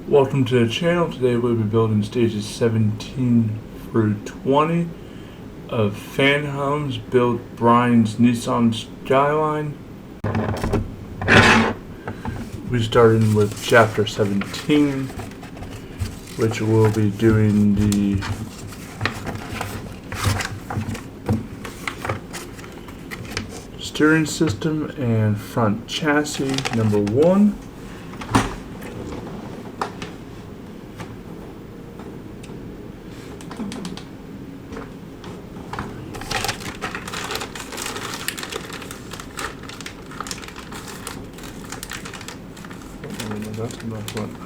Welcome to the channel. Today we'll be building stages 17 through 20 of Fanhome's build Brian's Nissan Skyline. We started with chapter 17, which will be doing the steering system and front chassis number 1. That's enough one.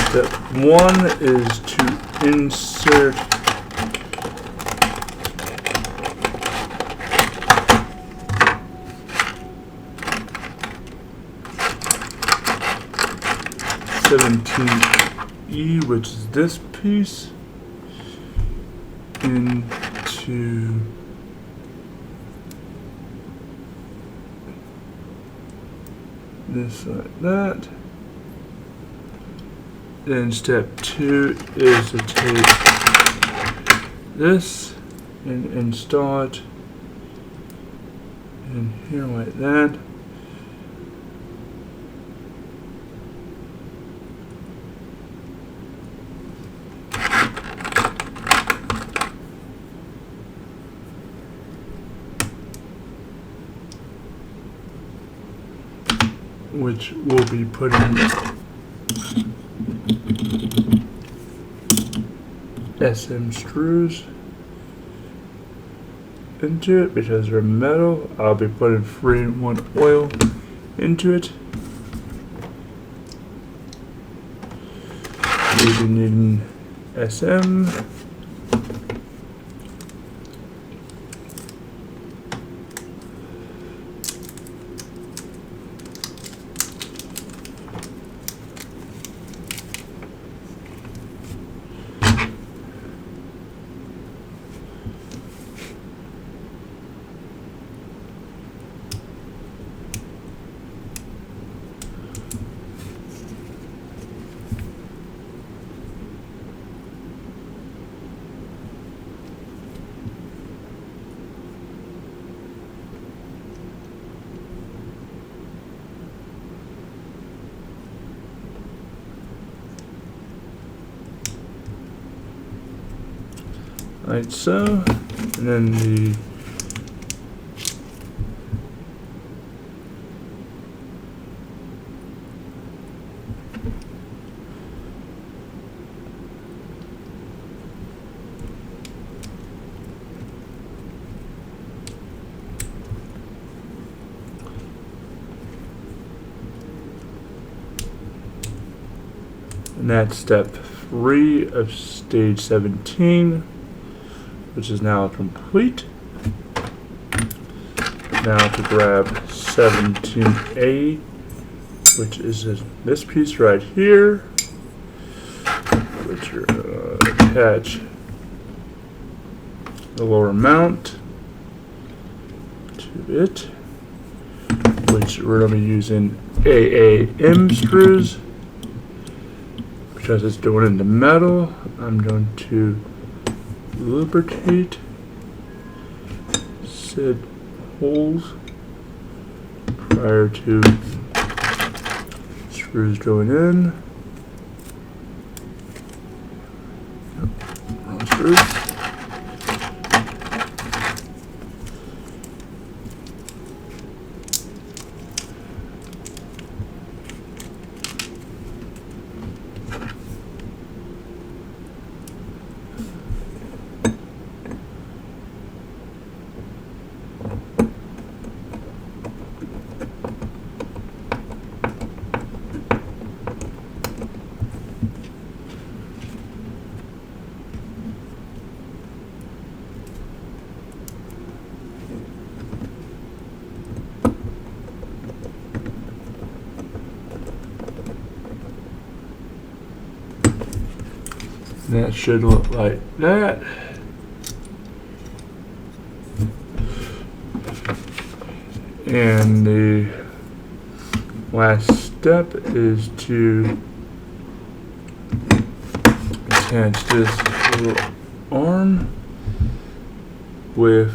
Step 1 is to insert (17E), which is this piece, into this like that. Then step 2 is to take this and install it in here like that. Which will be putting SM screws into it because they're metal. I'll be putting 3-in-1 oil into it. We'll be needing SM, like so, and then the and that's step 3 of stage 17. Which is now complete. Now to grab 17A, which is this piece right here, which you're attach the lower mount to it, which we're going to be using AAM screws because it's going into metal. I'm going to lubricate said holes prior to screws going in. Wrong screws. That should look like that. And the last step is to attach this little arm with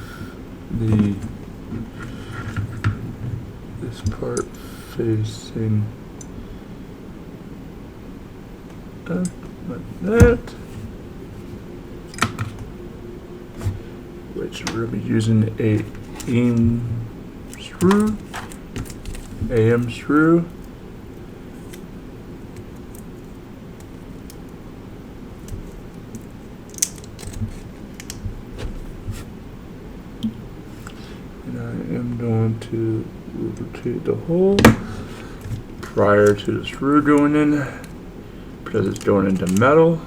this part facing up like that, which we're going to be using a AM screw. And I am going to lubricate the hole prior to the screw going in, because it's going into metal.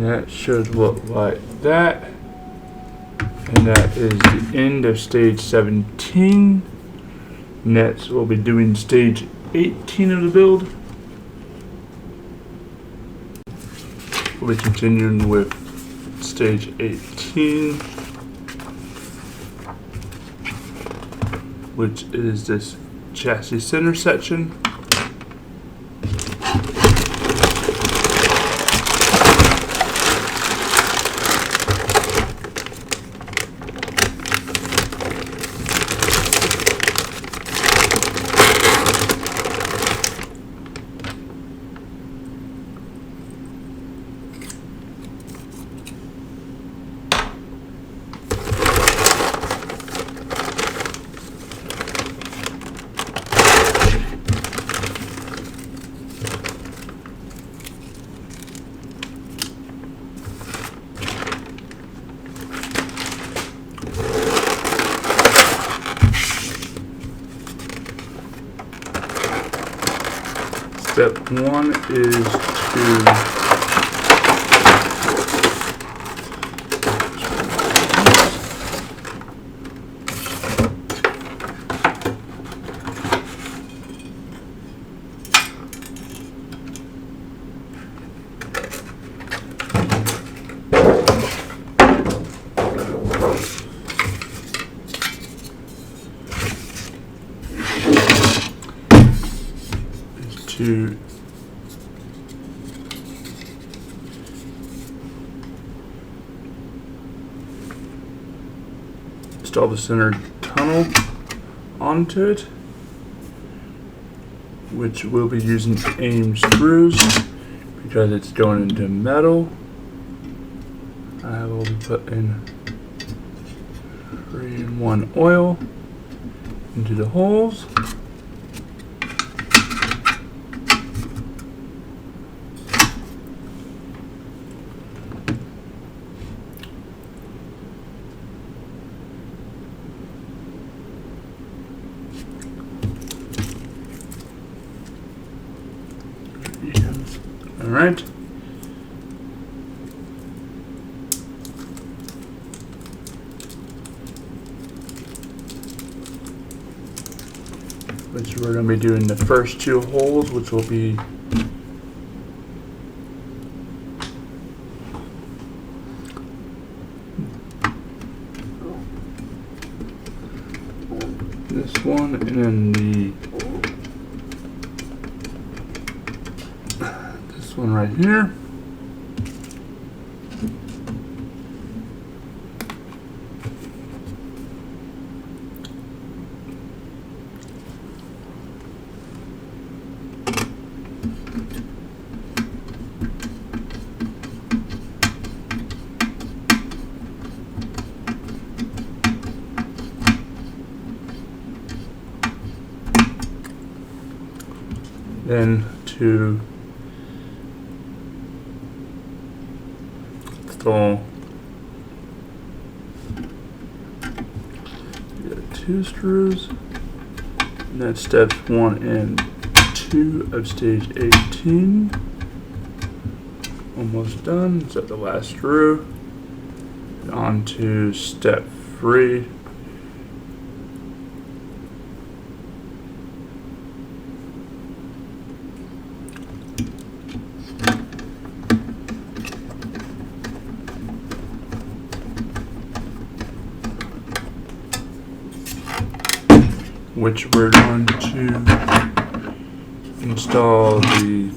that should look like that. And that is the end of stage 17. Next, we'll be doing stage 18 of the build. We'll be continuing with stage 18, which is this chassis center section. Step 1 is to install the center tunnel onto it, which we'll be using aim screws because it's going into metal. I will be putting 3-in-1 oil into the holes. All right. Which we're going to be doing the first 2 holes, which will be this one and then this one right here. Then to install the 2 screws, and that's steps 1 and 2 of stage 18. Almost done. Set the last screw. On to step 3. Which we're going to install the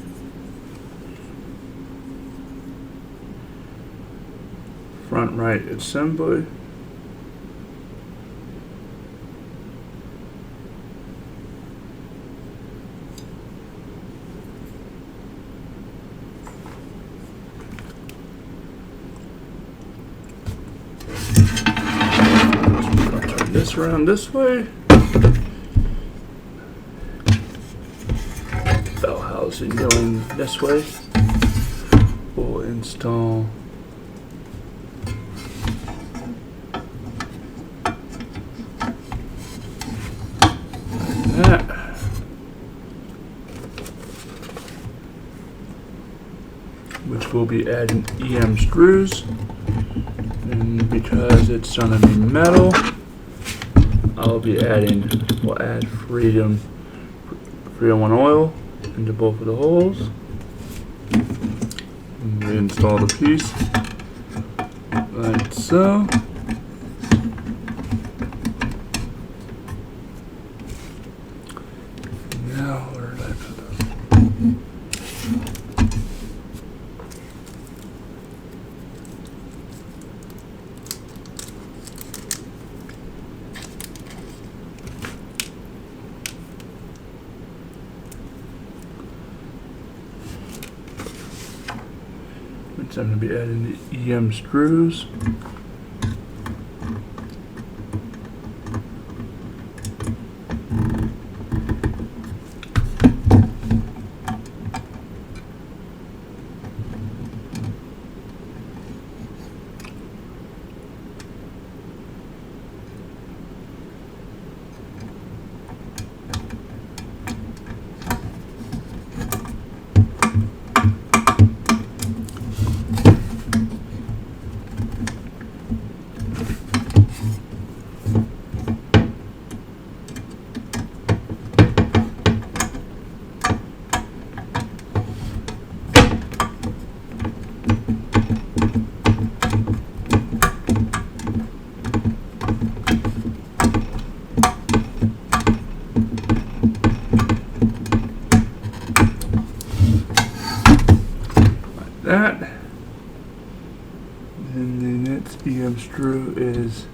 front right assembly. Turn this around this way. Bell housing going this way. We'll install that, which will be adding EM screws, and because it's gonna be metal, we'll add Freedom 1 oil into both of the holes. And reinstall the piece like so. Now where did I put those? Which I'm going to be adding the EM screws. That, and the next EM screw is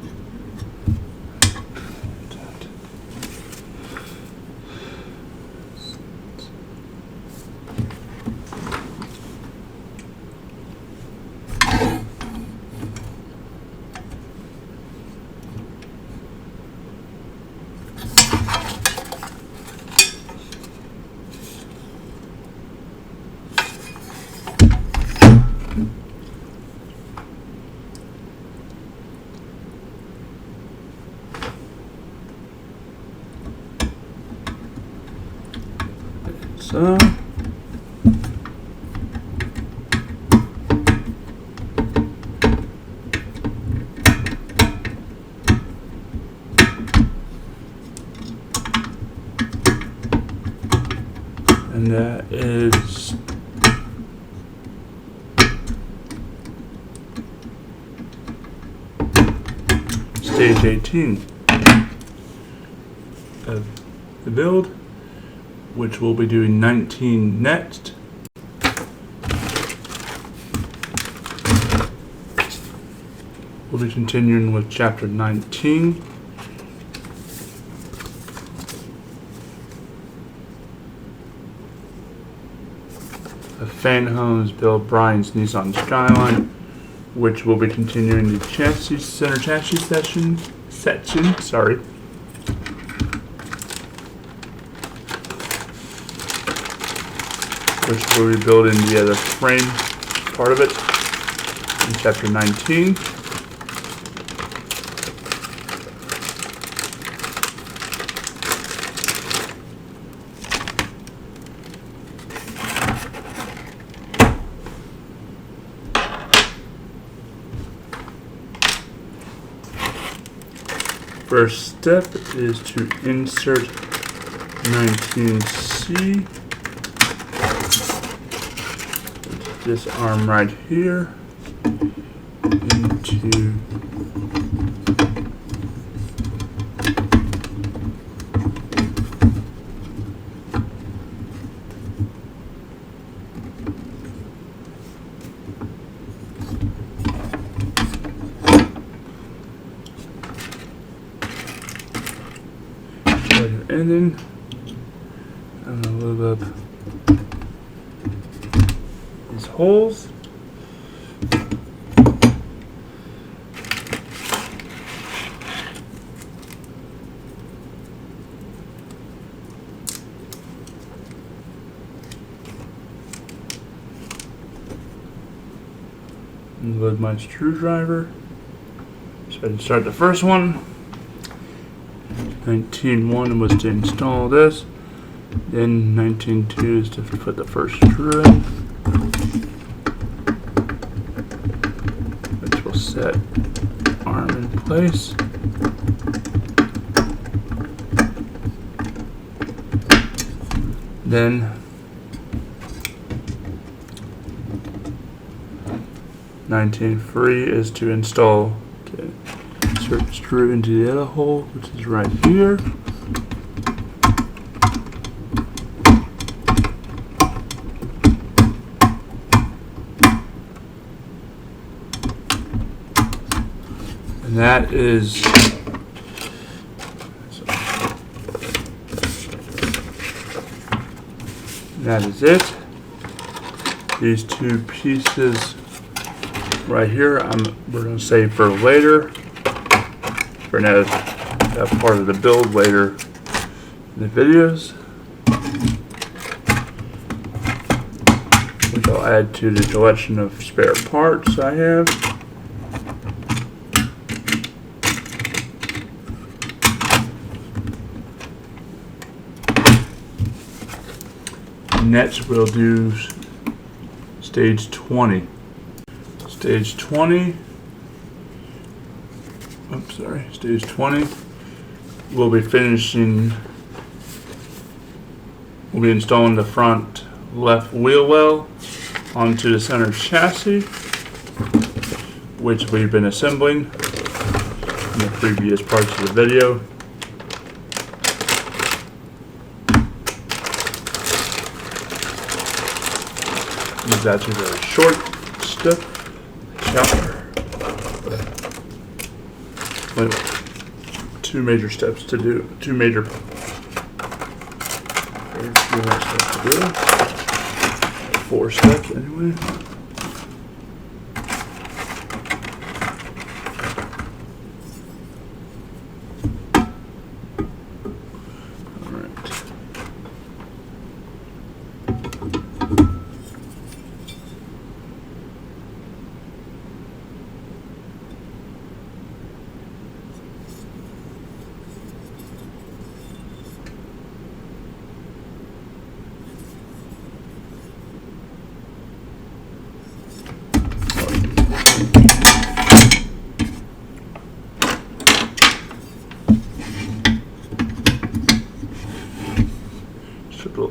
so. And that is stage 18 of the build, which we'll be doing 19 next. We'll be continuing with chapter 19. Of Fanhome's Bill Bryan's Nissan Skyline, which will be continuing the chassis center chassis section. Sorry. Which will be building the other frame part of it in chapter 19. First step is to insert 19C. This arm right here into and then I'm going to lube up these holes. And load my screwdriver. So I can start the first one. 19.1 was to install this, then 19.2 is to put the first screw in. that arm in place. Then 19 free is to install the insert screw into the other hole, which is right here. And that is it. These two pieces right here, we're going to save for later. For now, that part of the build later in the videos, which I'll add to the collection of spare parts I have. Next, we'll do stage 20. Stage 20, stage 20, we'll be installing the front left wheel well onto the center chassis, which we've been assembling in the previous parts of the video. These actually very short step. Two major steps to do. Four steps anyway.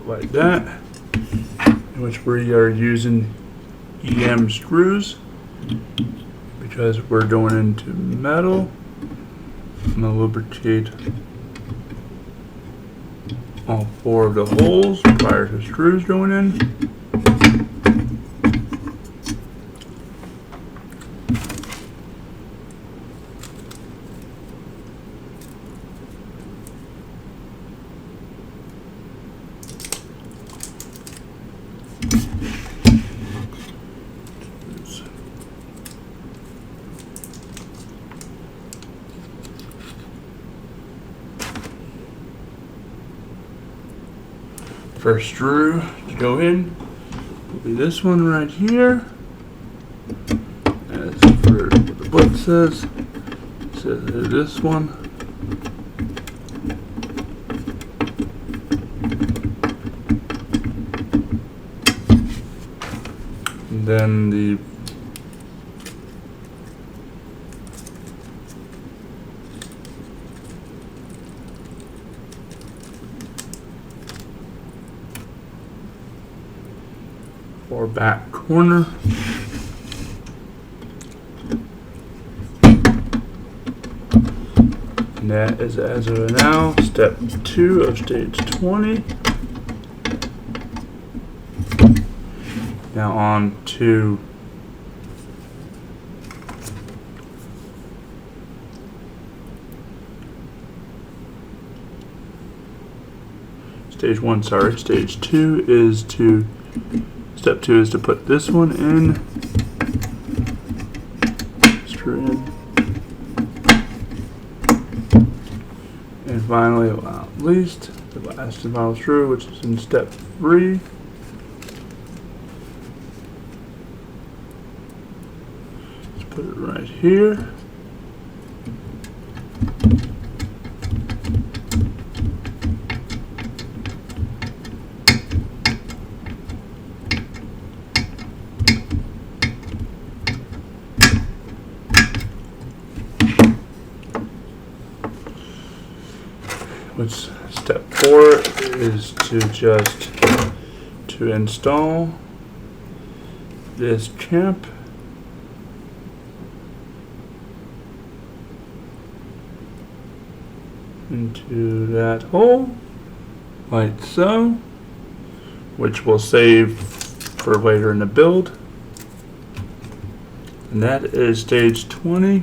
Like that, in which we are using EM screws because we're going into metal. I'm going to lubricate all four of the holes prior to screws going in. First screw to go in will be this one right here. As for what the book says, it says this one. And then the or back corner. And that is as of now, step 2 of stage 20. Now on to stage 1, sorry. Stage 2 is to Step 2 is to put this one in, screw in, and finally, well, not least, the last and final screw, which is in step 3. Let's put it right here. Which step 4 is to install this champ. Into that hole, like so, which we'll save for later in the build. And that is stage 20.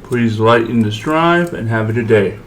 Please lighten this drive and have a good day.